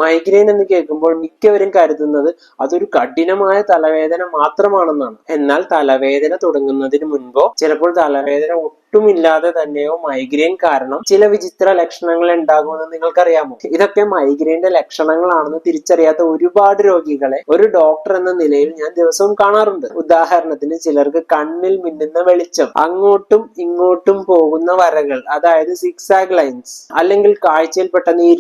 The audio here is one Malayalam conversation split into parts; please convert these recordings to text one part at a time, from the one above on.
മൈഗ്രെയിൻ എന്ന് കേൾക്കുമ്പോൾ മിക്കവരും കരുതുന്നത് അതൊരു കഠിനമായ തലവേദന മാത്രമാണെന്നാണ്. എന്നാൽ തലവേദന തുടങ്ങുന്നതിന് മുൻപോ ചിലപ്പോൾ തലവേദന ഒട്ടുമില്ലാതെ തന്നെയോ മൈഗ്രെയിൻ കാരണം ചില വിചിത്ര ലക്ഷണങ്ങൾ ഉണ്ടാകുമെന്ന് നിങ്ങൾക്കറിയാമോ? ഇതൊക്കെ മൈഗ്രെയിന്റെ ലക്ഷണങ്ങളാണെന്ന് തിരിച്ചറിയാത്ത ഒരുപാട് രോഗികളെ ഒരു ഡോക്ടർ എന്ന നിലയിൽ ഞാൻ ദിവസവും കാണാറുണ്ട്. ഉദാഹരണത്തിന് ചിലർക്ക് കണ്ണിൽ മിന്നുന്ന വെളിച്ചം, അങ്ങോട്ടും ഇങ്ങോട്ടും പോകുന്ന വരകൾ, അതായത് സിക്സാഗ് ലൈൻസ്, അല്ലെങ്കിൽ കാഴ്ചയിൽ പെട്ടെന്ന്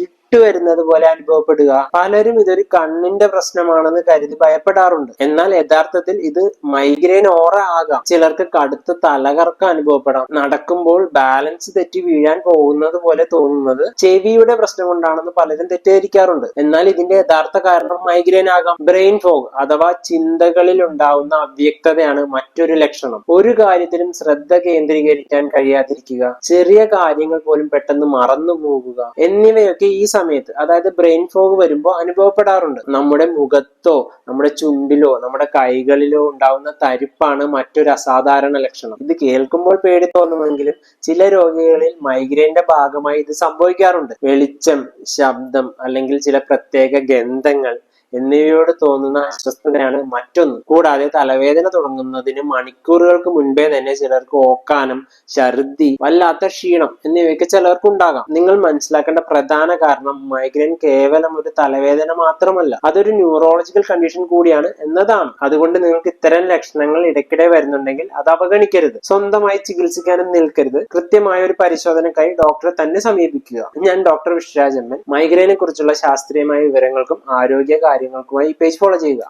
വരുന്നത് പോലെ അനുഭവപ്പെടുക. പലരും ഇതൊരു കണ്ണിന്റെ പ്രശ്നമാണെന്ന് കരുതി ഭയപ്പെടാറുണ്ട്. എന്നാൽ യഥാർത്ഥത്തിൽ ഇത് മൈഗ്രെയിൻ ഓറ ആകാം. ചിലർക്ക് കടുത്ത തലകറക്കം അനുഭവപ്പെടാം. നടക്കുമ്പോൾ ബാലൻസ് തെറ്റി വീഴാൻ പോകുന്നത് പോലെ തോന്നുന്നത് ചെവിയുടെ പ്രശ്നം കൊണ്ടാണെന്ന് പലരും തെറ്റിദ്ധരിക്കാറുണ്ട്. എന്നാൽ ഇതിന്റെ യഥാർത്ഥ കാരണം മൈഗ്രെയിൻ ആകാം. ബ്രെയിൻ ഫോഗ് അഥവാ ചിന്തകളിൽ ഉണ്ടാവുന്ന അവ്യക്തതയാണ് മറ്റൊരു ലക്ഷണം. ഒരു കാര്യത്തിലും ശ്രദ്ധ കേന്ദ്രീകരിക്കാൻ കഴിയാതിരിക്കുക, ചെറിയ കാര്യങ്ങൾ പോലും പെട്ടെന്ന് മറന്നു പോകുക എന്നിവയൊക്കെ ഈ സമയത്ത്, അതായത് ബ്രെയിൻ ഫോഗ് വരുമ്പോൾ അനുഭവപ്പെടാറുണ്ട്. നമ്മുടെ മുഖത്തോ നമ്മുടെ ചുണ്ടിലോ നമ്മുടെ കൈകളിലോ ഉണ്ടാവുന്ന തരിപ്പാണ് മറ്റൊരു അസാധാരണ ലക്ഷണം. ഇത് കേൾക്കുമ്പോൾ പേടി തോന്നുമെങ്കിലും ചില രോഗികളിൽ മൈഗ്രെയിന്റെ ഭാഗമായി ഇത് സംഭവിക്കാറുണ്ട്. വെളിച്ചം, ശബ്ദം അല്ലെങ്കിൽ ചില പ്രത്യേക ഗന്ധങ്ങൾ എന്നിവയോട് തോന്നുന്ന അസ്വസ്ഥതയാണ് മറ്റൊന്ന്. കൂടാതെ തലവേദന തുടങ്ങുന്നതിന് മണിക്കൂറുകൾക്ക് മുൻപേ തന്നെ ചിലർക്ക് ഓക്കാനം, ഛർദി, വല്ലാത്ത ക്ഷീണം എന്നിവയൊക്കെ ചിലർക്ക് ഉണ്ടാകാം. നിങ്ങൾ മനസ്സിലാക്കേണ്ട പ്രധാന കാരണം മൈഗ്രെയിൻ കേവലം ഒരു തലവേദന മാത്രമല്ല, അതൊരു ന്യൂറോളജിക്കൽ കണ്ടീഷൻ കൂടിയാണ് എന്നതാണ്. അതുകൊണ്ട് നിങ്ങൾക്ക് ഇത്തരം ലക്ഷണങ്ങൾ ഇടയ്ക്കിടെ വരുന്നുണ്ടെങ്കിൽ അത് അവഗണിക്കരുത്. സ്വന്തമായി ചികിത്സിക്കാനും നിൽക്കരുത്. കൃത്യമായ ഒരു പരിശോധനക്കായി ഡോക്ടറെ തന്നെ സമീപിക്കുക. ഞാൻ ഡോക്ടർ വിശ്വരാജ് എം എൻ. മൈഗ്രെയിനെ കുറിച്ചുള്ള ശാസ്ത്രീയമായ വിവരങ്ങൾക്കും ആരോഗ്യ കാര്യങ്ങൾക്കുമായി ഈ പേജ് ഫോളോ ചെയ്യുക.